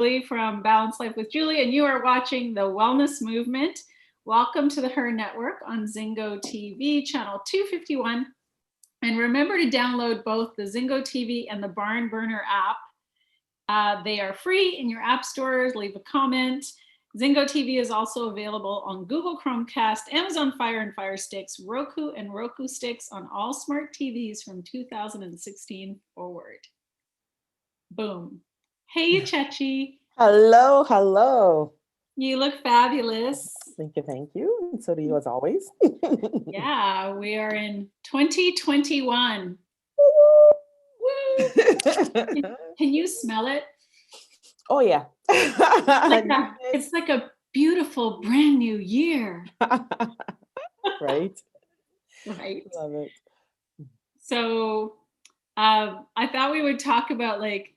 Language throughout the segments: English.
Julie from Balanced Life with Julie, and you are watching the Wellness Movement. Welcome to the H.E.R Network on ZINGOTV, channel 251. And remember to download both the ZINGOTV and the Barn Burner app. They are free in your app stores. Leave a comment. ZINGOTV is also available on Google Chromecast, Amazon Fire and Fire Sticks, Roku and Roku Sticks on all smart TVs from 2016 forward. Boom. Hey, Chechi. Hello, hello. You look fabulous. Thank you, thank you. And so do you, as always. Yeah, we are in 2021. Woo! Can you smell it? Oh, yeah. It's like a beautiful brand new year. Right? Right. Love it. So I thought we would talk about, like,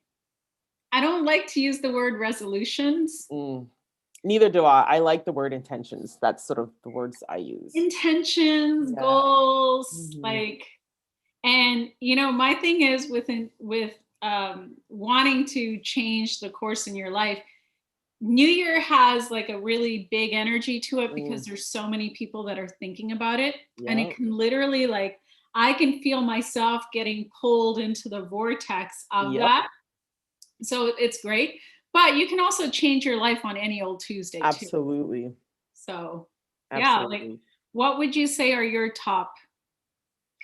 I don't like to use the word resolutions. Neither do I. I like the word intentions. That's sort of the words I use. Intentions, Yeah. goals, like, and you know, my thing is with wanting to change the course in your life. New Year has like a really big energy to it because there's so many people that are thinking about it, and it can literally, like, I can feel myself getting pulled into the vortex of that. So it's great, but you can also change your life on any old Tuesday too. Absolutely. So yeah, like, what would you say are your top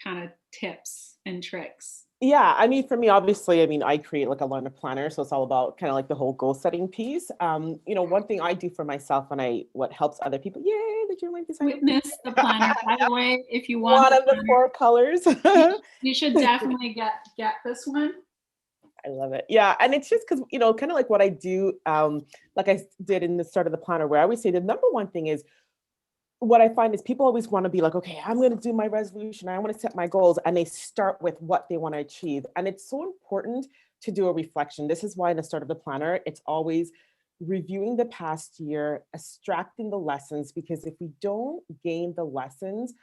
kind of tips and tricks? Yeah, I mean, for me, obviously, I mean, I create like a learner planner, so it's all about kind of like the whole goal setting piece. You know, one thing I do for myself and what helps other people. Yay, did you like this? Witness the planner, by the way, if you want one of the 4 colors. you should definitely get this one. I love it. Yeah. And it's just because, you know, kind of like what I do, like I did in the start of the planner, where I always say the number one thing is, what I find is people always want to be like, okay, I'm going to do my resolution. I want to set my goals. And they start with what they want to achieve. And it's so important to do a reflection. This is why in the start of the planner, it's always reviewing the past year, extracting the lessons, because if we don't gain the lessons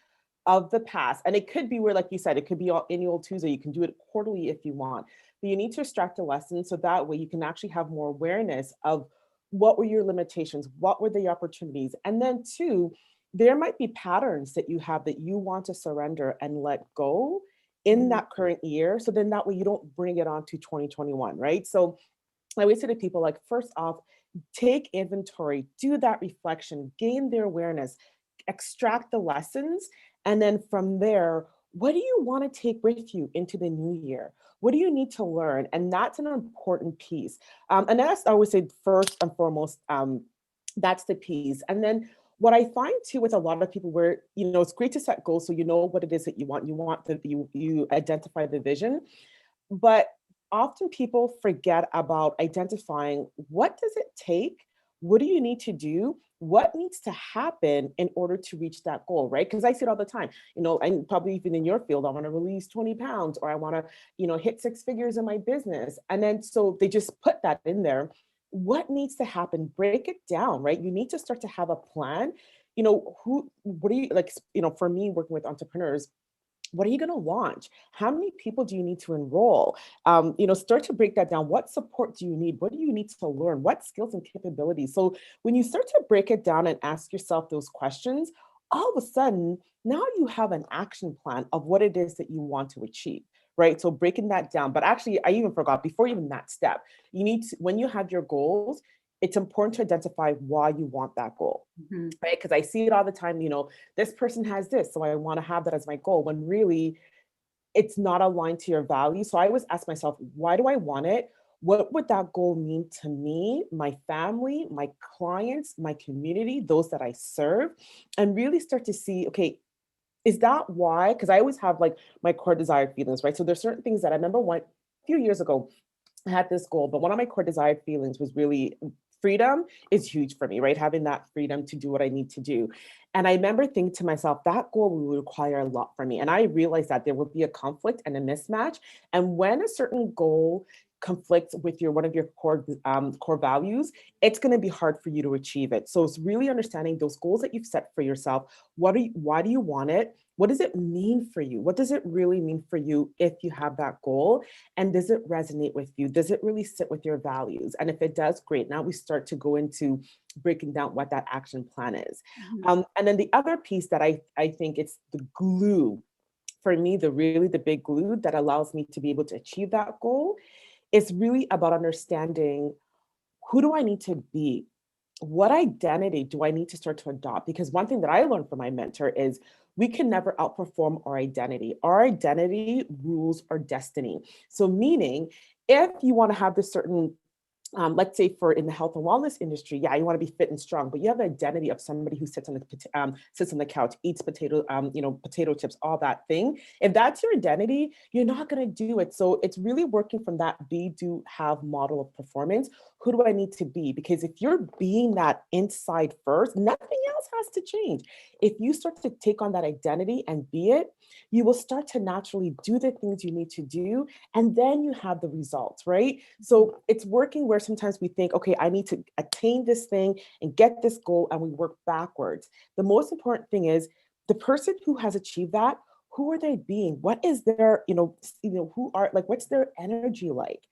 of the past, and it could be where, like you said, it could be any old Tuesday, you can do it quarterly if you want, but you need to extract the lessons so that way you can actually have more awareness of what were your limitations, what were the opportunities, and then two, there might be patterns that you have that you want to surrender and let go in that current year. So then that way you don't bring it on to 2021, right? So I always say to people, like, first off, take inventory, do that reflection, gain their awareness, extract the lessons. And then from there, what do you want to take with you into the new year? What do you need to learn? And that's an important piece. And that's, I always say, first and foremost, that's the piece. And then what I find too with a lot of people, where, you know, it's great to set goals so you know what it is that you want. You identify the vision, but often people forget about identifying, what does it take? What do you need to do? What needs to happen in order to reach that goal, right? Because I see it all the time, you know, and probably even in your field, I want to release 20 pounds, or I want to, you know, hit 6 figures in my business. And then so they just put that in there. What needs to happen? Break it down, right? You need to start to have a plan. You know, what do you like, you know, for me, working with entrepreneurs, what are you going to launch? How many people do you need to enroll? You know, start to break that down. What support do you need? What do you need to learn? What skills and capabilities? So when you start to break it down and ask yourself those questions, all of a sudden, now you have an action plan of what it is that you want to achieve, right? So breaking that down. But actually, I even forgot, before even that step, you need to, when you have your goals, it's important to identify why you want that goal, right? Because I see it all the time, you know, this person has this, so I want to have that as my goal, when really it's not aligned to your values. So I always ask myself, why do I want it? What would that goal mean to me, my family, my clients, my community, those that I serve? And really start to see, okay, is that why? Because I always have like my core desired feelings, right? So there's certain things that I remember a few years ago, I had this goal, but one of my core desired feelings was really freedom is huge for me, right? Having that freedom to do what I need to do. And I remember thinking to myself, that goal will require a lot from me. And I realized that there would be a conflict and a mismatch. And when a certain goal conflicts with one of your core values, it's going to be hard for you to achieve it. So it's really understanding those goals that you've set for yourself. Why do you want it? What does it mean for you? What does it really mean for you if you have that goal? And does it resonate with you? Does it really sit with your values? And if it does, great. Now we start to go into breaking down what that action plan is. And then the other piece that I think it's the glue for me, the big glue that allows me to be able to achieve that goal, is really about understanding, who do I need to be? What identity do I need to start to adopt? Because one thing that I learned from my mentor is, we can never outperform our identity. Our identity rules our destiny. So meaning, if you want to have this certain, let's say in the health and wellness industry, yeah, you want to be fit and strong, but you have the identity of somebody who sits on the couch, eats potato chips, all that thing. If that's your identity, you're not going to do it. So it's really working from that be, do, have model of performance. Who do I need to be? Because if you're being that inside first, nothing else has to change. If you start to take on that identity and be it, you will start to naturally do the things you need to do. And then you have the results, right? So it's working where sometimes we think, okay, I need to attain this thing and get this goal, and we work backwards. The most important thing is, the person who has achieved that, who are they being? What is their, who are, like, what's their energy like?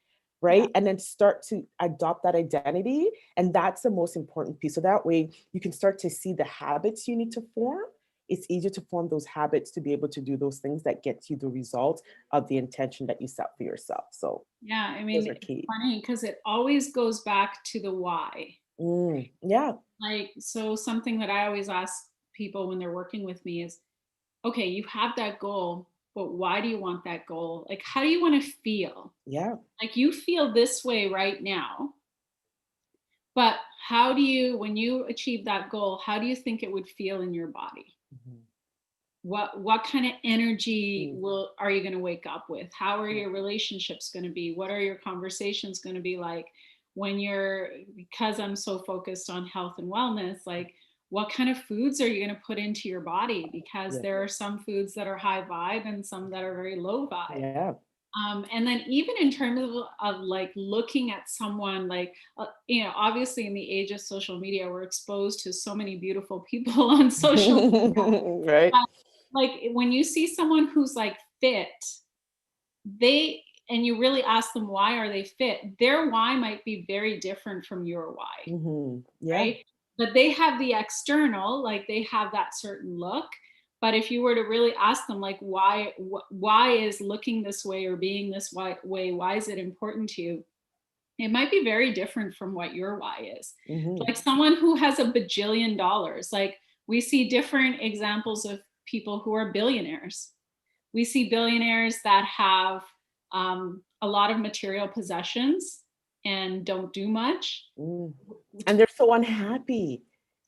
Right. Yeah. And then start to adopt that identity. And that's the most important piece. So that way you can start to see the habits you need to form. It's easier to form those habits to be able to do those things that get you the results of the intention that you set for yourself. So Yeah, I those mean, are it's key. funny because it always goes back to the why. Yeah. Like, so something that I always ask people when they're working with me is, okay, you have that goal, but why do you want that goal? Like, how do you want to feel? Yeah. Like, you feel this way right now, but how do you, when you achieve that goal, how do you think it would feel in your body? Mhm. What kind of energy Mm. are you going to wake up with? How are Yeah. your relationships going to be? What are your conversations going to be like when because I'm so focused on health and wellness, like, what kind of foods are you going to put into your body? Because Yeah. there are some foods that are high vibe and some that are very low vibe. Yeah. And then even in terms of like looking at someone, like, obviously in the age of social media, we're exposed to so many beautiful people on social media. Right. Like, when you see someone who's like fit, and you really ask them, why are they fit? Their why might be very different from your why, Yeah. right? But they have the external, like they have that certain look. But if you were to really ask them, like, why is looking this way or being this way, why is it important to you? It might be very different from what your why is. Like someone who has a bajillion dollars, like, we see different examples of people who are billionaires. We see billionaires that have a lot of material possessions and don't do much. Mm. And they're so unhappy.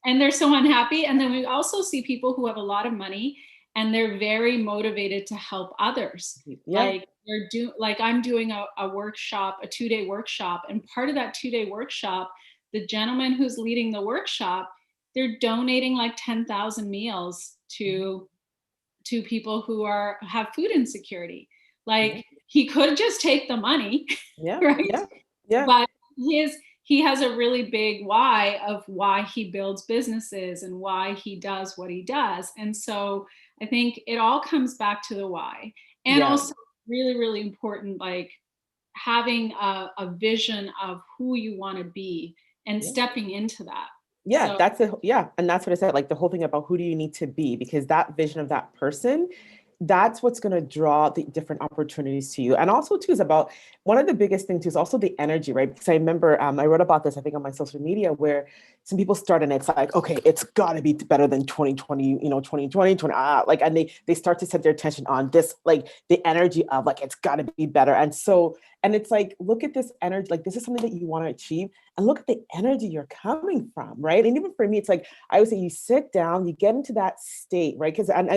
And they're so unhappy. And then we also see people who have a lot of money and they're very motivated to help others. Yeah. Like I'm doing a workshop, a 2-day workshop. And part of that 2-day workshop, the gentleman who's leading the workshop, they're donating like 10,000 meals to people who have food insecurity. Yeah. Like, he could just take the money, Yeah. right? Yeah. Yeah. But he has a really big why of why he builds businesses and why he does what he does. And so I think it all comes back to the why. And Yeah. also really, really important, like having a vision of who you want to be and Yeah. stepping into that. Yeah, So yeah. And that's what I said, like the whole thing about who do you need to be, because that vision of that person, that's what's going to draw the different opportunities to you. And also too is about, one of the biggest things too is also the energy, right? Because I remember I wrote about this, I think on my social media, where some people start and it's like, okay, it's got to be better than 2020, 2020, like, and they start to set their attention on this, like the energy of like, it's got to be better. And so, and it's like, look at this energy, like this is something that you want to achieve, and look at the energy you're coming from, right? And even for me, it's like, I would say you sit down, you get into that state, right? Because, and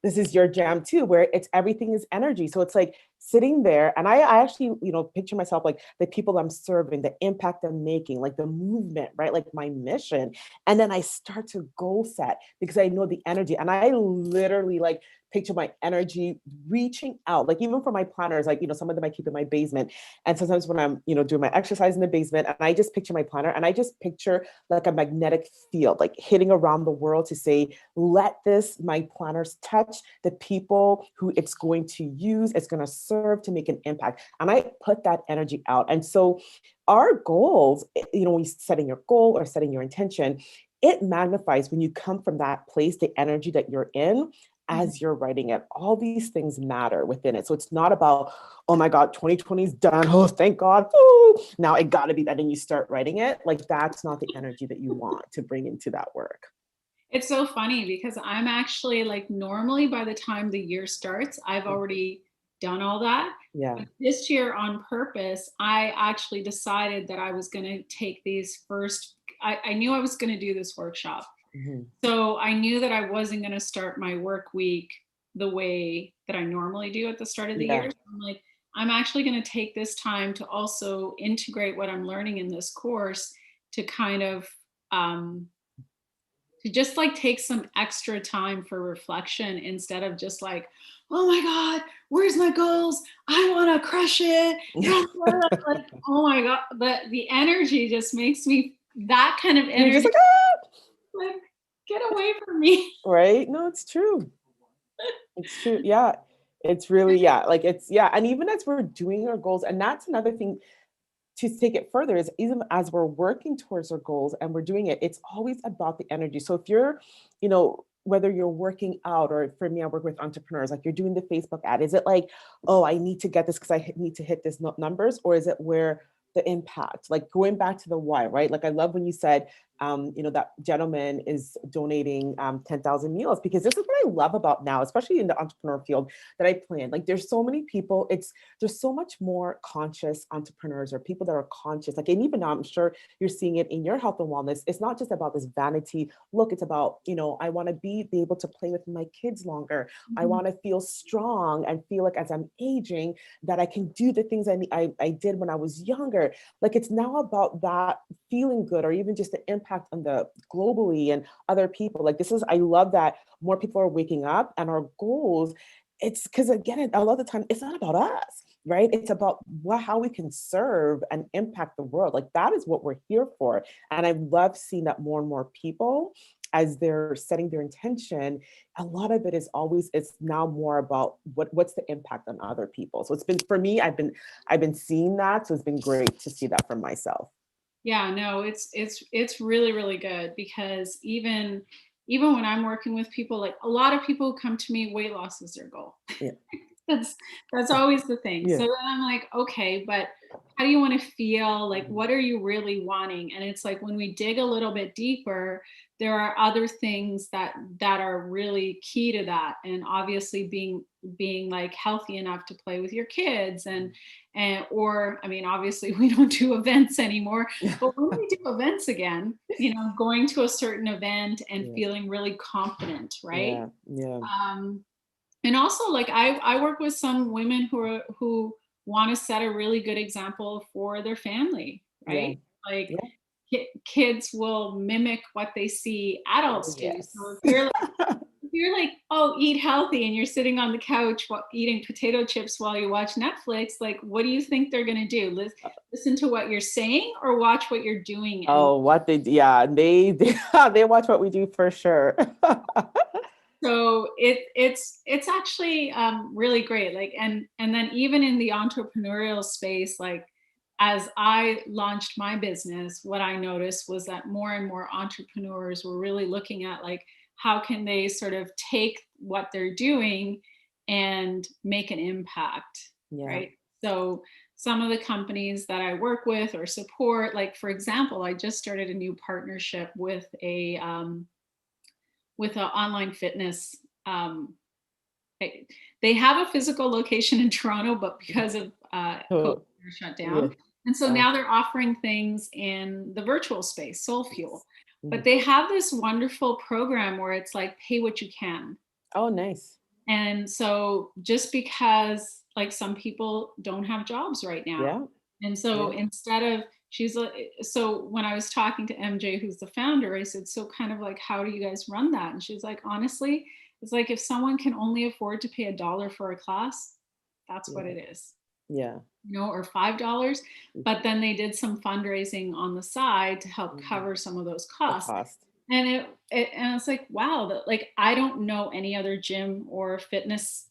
this is your jam too, where it's everything is energy. So it's like, sitting there, and I actually, picture myself like the people I'm serving, the impact I'm making, like the movement, right? Like my mission. And then I start to goal set because I know the energy. And I literally like picture my energy reaching out, like even for my planners, like, some of them I keep in my basement. And sometimes when I'm, doing my exercise in the basement, and I just picture my planner and I just picture like a magnetic field, like hitting around the world to say, let this, my planners touch the people who it's going to use, it's going to serve to make an impact. And I put that energy out. And so our goals, when you're setting your goal or setting your intention, it magnifies when you come from that place, the energy that you're in as you're writing it. All these things matter within it. So it's not about, oh my God, 2020 is done. Oh, thank God. Ooh, now it got to be that. And you start writing it. Like that's not the energy that you want to bring into that work. It's so funny because I'm actually like normally by the time the year starts, I've already done all that. Yeah. But this year on purpose, I actually decided that I was going to take these first. I knew I was going to do this workshop. Mm-hmm. So I knew that I wasn't going to start my work week the way that I normally do at the start of the year. So I'm like, I'm actually going to take this time to also integrate what I'm learning in this course to kind of, to just like take some extra time for reflection instead of just like, oh my God, where's my goals? I want to crush it. Like, oh my God. But the energy just makes me that kind of You're just energy. like, ah! Like, get away from me. Right? No, it's true. It's true. Yeah. It's really, yeah. Like it's, yeah. And even as we're doing our goals, and that's another thing to take it further is even as we're working towards our goals and we're doing it, it's always about the energy. So if you're, whether you're working out or for me, I work with entrepreneurs, like you're doing the Facebook ad, is it like, oh, I need to get this because I need to hit this numbers, or is it where the impact, like going back to the why, right? Like I love when you said, that gentleman is donating 10,000 meals, because this is what I love about now, especially in the entrepreneur field that I plan. Like there's so many people, there's so much more conscious entrepreneurs or people that are conscious. Like, and even now I'm sure you're seeing it in your health and wellness. It's not just about this vanity look. It's about, I want to be able to play with my kids longer. I want to feel strong and feel like as I'm aging that I can do the things I did when I was younger. Like it's now about that feeling good, or even just the impact on the globally and other people. Like I love that more people are waking up, and our goals, it's because again, a lot of the time it's not about us, right? It's about how we can serve and impact the world. Like that is what we're here for. And I love seeing that more and more people, as they're setting their intention, a lot of it is always, it's now more about what's the impact on other people. So it's been, for me, I've been seeing that. So it's been great to see that for myself. Yeah, no, it's really, really good because even when I'm working with people, like a lot of people come to me, weight loss is their goal. Yeah. That's that's always the thing. Yeah. So then I'm like, okay, but how do you want to feel? Like, what are you really wanting? And it's like when we dig a little bit deeper, there are other things that are really key to that. And obviously being like healthy enough to play with your kids and or I mean, obviously we don't do events anymore, but when we do events again, going to a certain event and Yeah. feeling really confident, right? Yeah. Yeah. Um, and also like I work with some women who want to set a really good example for their family, Yeah. right? Like Yeah. kids will mimic what they see Oh, adults do. So yes. if you're like, oh, eat healthy, and you're sitting on the couch eating potato chips while you watch Netflix, like what do you think they're going to do? Listen to what you're saying or watch what you're doing? And Oh, what yeah, they watch what we do for sure. so it's actually really great. Like and then even in the entrepreneurial space, like as I launched my business, what I noticed was that more and more entrepreneurs were really looking at like how can they sort of take what they're doing and make an impact, Yeah. right? So some of the companies that I work with or support, like for example, I just started a new partnership with an online fitness. Um, they have a physical location in Toronto, but because of COVID, Oh, they're shut yeah. down. And so Oh, now they're offering things in the virtual space, Soul Fuel. nice. Mhm. But they have this wonderful program where it's like pay what you can. Oh, nice. And so just because like some people don't have jobs right now. Yeah. And so Yeah. instead of, she's like, so when I was talking to MJ, who's the founder, I said, so kind of like, how do you guys run that? And she's like, honestly, it's like if someone can only afford to pay $1 for a class, that's what Yeah. it is, Yeah. you know, or $5. But then they did some fundraising on the side to help Mhm. cover some of those The costs. cost. And and it's like, wow, that, like, I don't know any other gym or fitness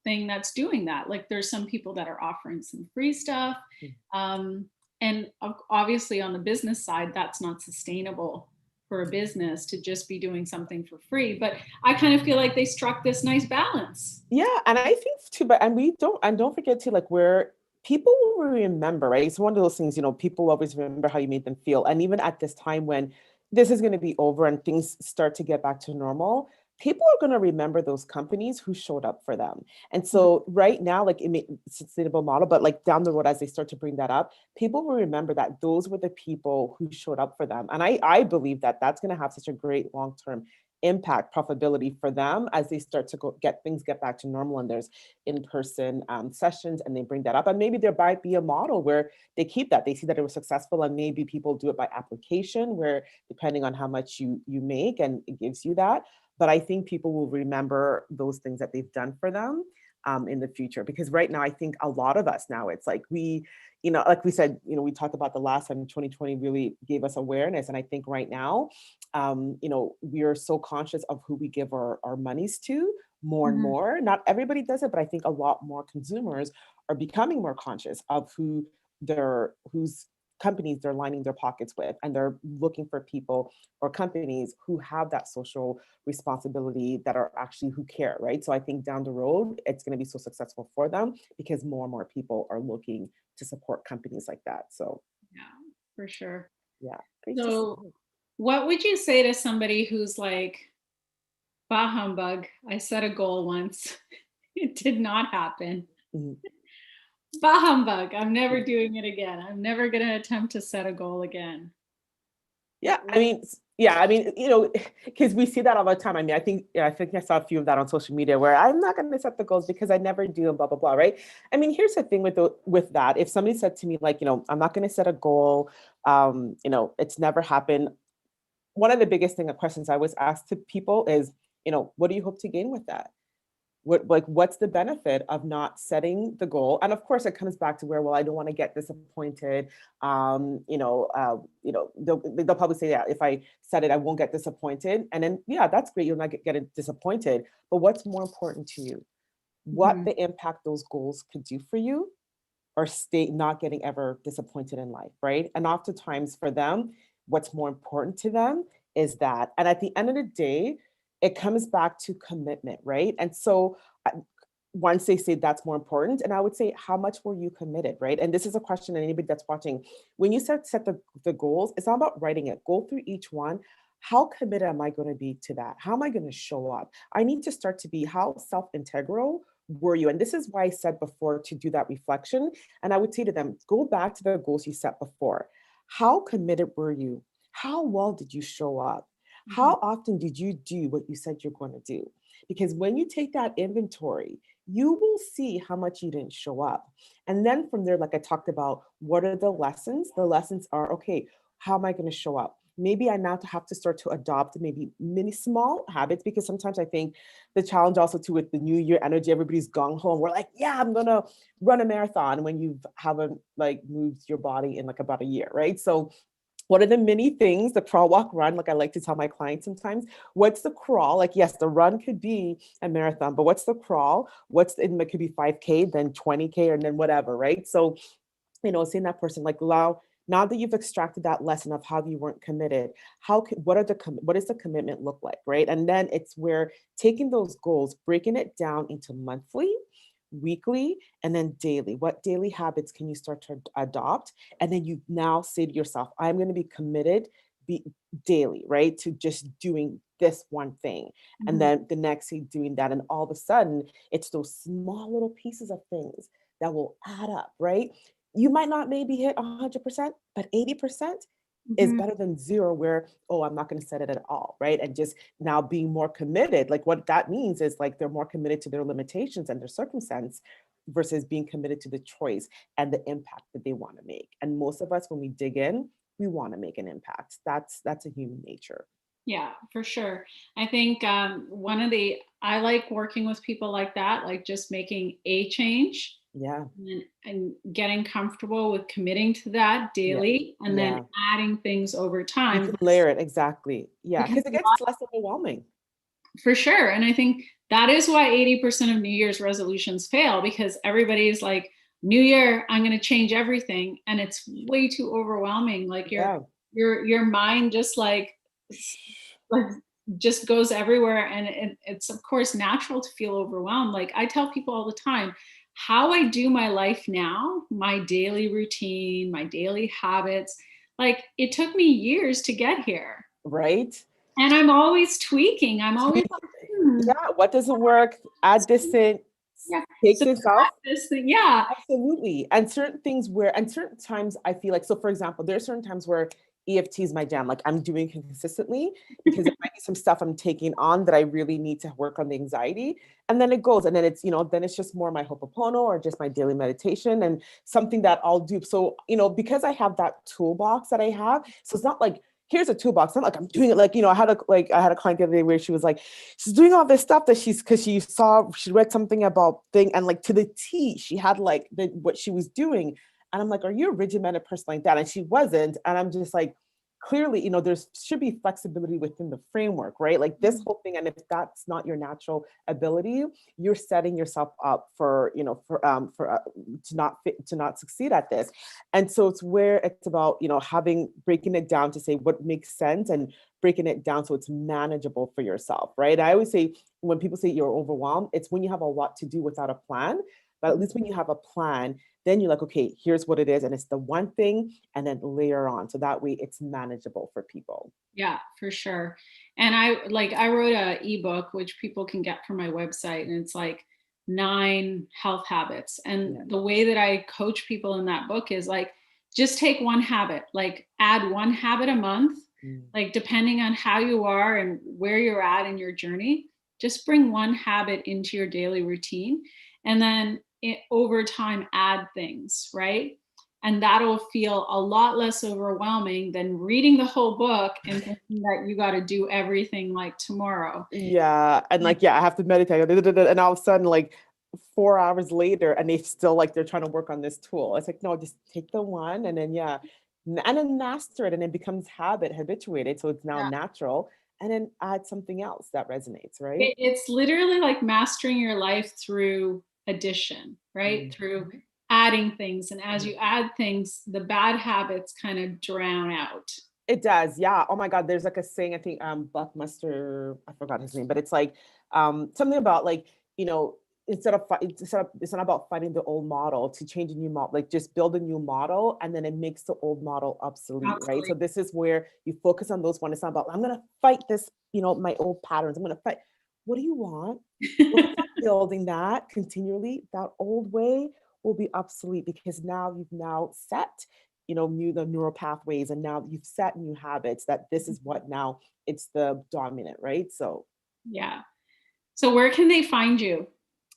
thing that's doing that. Like there's some people that are offering some free stuff. Mm. Um, and obviously on the business side, that's not sustainable for a business to just be doing something for free. But I kind of feel like they struck this nice balance. Yeah, and I think too, but and don't forget to like where people will remember, right? It's one of those things, people always remember how you made them feel. And even at this time when this is going to be over and things start to get back to normal, people are going to remember those companies who showed up for them. And so right now, like it may sustainable model, but like down the road, as they start to bring that up, people will remember that those were the people who showed up for them. And I believe that that's going to have such a great long-term impact profitability for them as they start to get back to normal and there's in-person sessions and they bring that up, and maybe there might be a model where they keep that, they see that it was successful, and maybe people do it by application where depending on how much you make and it gives you that. But I think people will remember those things that they've done for them in the future, because right now I think a lot of us now, it's like like we said, we talked about the last time 2020 really gave us awareness, and I think right now we are so conscious of who we give our monies to more and Mhm. more. Not everybody does it, but I think a lot more consumers are becoming more conscious of whose companies they're lining their pockets with, and they're looking for people or companies who have that social responsibility, that are actually who care, right? So I think down the road it's going to be so successful for them because more and more people are looking to support companies like that. So Yeah, for sure. yeah, great to see. So what would you say to somebody who's like, bah humbug, I set a goal once. It did not happen. Mhm. Bah humbug. I'm never doing it again. I'm never going to attempt to set a goal again. Yeah, I What? mean, because we see that all the time. I mean, I think I saw a few of that on social media where I'm not going to set the goals because I never do, and blah blah blah, right? I mean, here's the thing with that. If somebody said to me like, I'm not going to set a goal, it's never happened. One of the biggest questions I always ask to people is, what do you hope to gain with that? What's the benefit of not setting the goal? And of course it comes back to where, well, I don't want to get disappointed. They'll probably say, yeah, if I set it I won't get disappointed, and then yeah, that's great, you'll not get disappointed, but what's more important to you? What Mhm. the impact those goals could do for you, or stay not getting ever disappointed in life, right? And oftentimes for them, what's more important to them is that. And at the end of the day, it comes back to commitment, right? And so once they say that's more important, and I would say, how much were you committed, right? And this is a question that anybody that's watching, when you set the goals, it's not about writing it. Go through each one. How committed am I going to be to that? How am I going to show up? I need to start to be, how self-integral were you? And this is why I said before to do that reflection. And I would say to them, go back to the goals you set before. How committed were you? How well did you show up? Mhm. How often did you do what you said you're going to do? Because when you take that inventory, you will see how much you didn't show up. And then from there, like I talked about, what are the lessons? The lessons are, okay, how am I going to show up? Maybe I now have to start to adopt maybe many small habits, because sometimes I think the challenge also too with the new year energy, everybody's gung ho and we're like, yeah, I'm gonna run a marathon when you haven't like moved your body in like about a year, right? So what are the many things, the crawl, walk, run, like I like to tell my clients sometimes, what's the crawl? Like, yes, the run could be a marathon, but what's the crawl? It could be 5K, then 20K, and then whatever, right? So, seeing that person like, now that you've extracted that lesson of how you weren't committed, what does the commitment look like, right? And then it's where taking those goals, breaking it down into monthly, weekly, and then daily. What daily habits can you start to adopt? And then you now say to yourself, I'm going to be committed be daily, right? To just doing this one thing. And Mhm. then the next day doing that. And all of a sudden, it's those small little pieces of things that will add up, right? You might not maybe hit 100%, but 80% is Mhm. better than zero where, oh, I'm not going to set it at all, right? And just now being more committed, like what that means is like they're more committed to their limitations and their circumstance versus being committed to the choice and the impact that they want to make. And most of us, when we dig in, we want to make an impact. That's a human nature. Yeah, for sure. I think I like working with people like that, like just making a change Yeah. and getting comfortable with committing to that Yeah. daily and then Yeah. adding things over You time. can layer it. Exactly. Yeah. Because Because it gets less overwhelming. for sure. And I think that is why 80% of New Year's resolutions fail, because everybody's like, New Year, I'm going to change everything. And it's way too overwhelming. Like Yeah. your mind just like just goes everywhere. And it's of course natural to feel overwhelmed. Like I tell people all the time, how I do my life now, my daily routine, my daily habits, like it took me years to get here. Right. And I'm always tweaking. I'm always Tweak. like, Yeah. What doesn't work? Add this in. yeah. Take So this off. this thing, yeah. Absolutely. And certain things where, and certain times I feel like, so for example, there are certain times where EFT is my jam. Like I'm doing consistently because there might be some stuff I'm taking on that I really need to work on the anxiety. And then it goes, and then it's, then it's just more my Ho'oponopono or just my daily meditation and something that I'll do. So, because I have that toolbox that I have, so it's not like, here's a toolbox. Not like I'm doing it like, I had a client the other day where she was like, she's doing all this stuff that because she read something about thing and like to the T, she had like what she was doing. And I'm like, are you a regimented person like that? And she wasn't. And I'm just like, clearly, there should be flexibility within the framework, right? Like this whole thing. And if that's not your natural ability, you're setting yourself up for, to not succeed at this. And so it's where it's about, breaking it down to say what makes sense and breaking it down so it's manageable for yourself, right? I always say when people say you're overwhelmed, it's when you have a lot to do without a plan. But at least when you have a plan, then you're like, okay, here's what it is. And it's the one thing, and then layer on. So that way it's manageable for people. Yeah, for sure. And I wrote a ebook, which people can get from my website. And it's like 9 health habits. And the way that I coach people in that book is like, just take one habit, like add one habit a month, like depending on how you are and where you're at in your journey, just bring one habit into your daily routine. And then over time, add things, right? And that'll feel a lot less overwhelming than reading the whole book and thinking that you got to do everything like tomorrow. Yeah. And like, yeah, I have to meditate. And all of a sudden, like 4 hours later, and they still like they're trying to work on this tool. It's like, no, just take the one and then and then master it and it becomes habituated. So it's now natural. And then add something else that resonates, right? It's literally like mastering your life through addition, right? Through adding things. And as you add things, the bad habits kind of drown out. It does, yeah. Oh my God, there's like a saying, I think Buckmaster, I forgot his name, but it's like something about like, it's not about fighting the old model to change a new model, like just build a new model and then it makes the old model obsolete, right? So this is where you focus on those ones. It's not about, I'm gonna fight this, my old patterns. I'm gonna fight. What do you want? Focus on building that continually. That old way will be obsolete because now you've set the neural pathways and now you've set new habits that this is what now it's the dominant, right? So yeah. So where can they find you?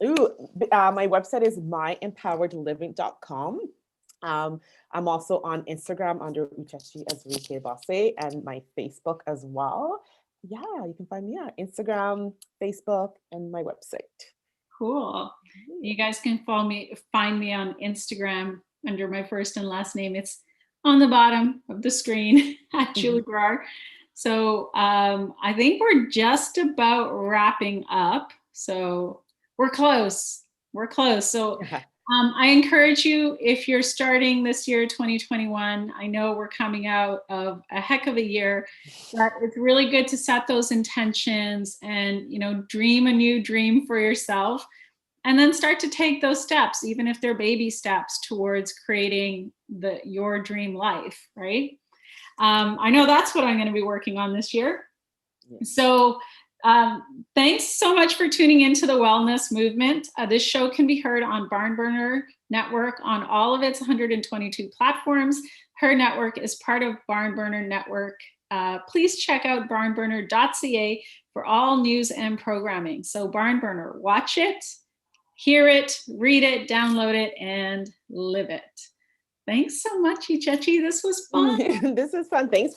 My website is myempoweredliving.com. I'm also on Instagram under Uchechi Ezrike Base and my Facebook as well. Yeah, you can find me on Instagram, Facebook, and my website. Cool. You guys can find me on Instagram under my first and last name. It's on the bottom of the screen at Julie H.E.R. So I think we're just about wrapping up. So we're close. We're close. So I encourage you, if you're starting this year, 2021, I know we're coming out of a heck of a year, but it's really good to set those intentions and, dream a new dream for yourself and then start to take those steps, even if they're baby steps towards creating your dream life, right? I know that's what I'm going to be working on this year. So thanks so much for tuning into the Wellness Movement. This show can be heard on Barnburner Network on all of its 122 platforms. Her network is part of Barnburner Network. Please check out barnburner.ca for all news and programming. So Barnburner, watch it, hear it, read it, download it, and live it. Thanks so much, H.E.R. This was fun. This is fun. Thanks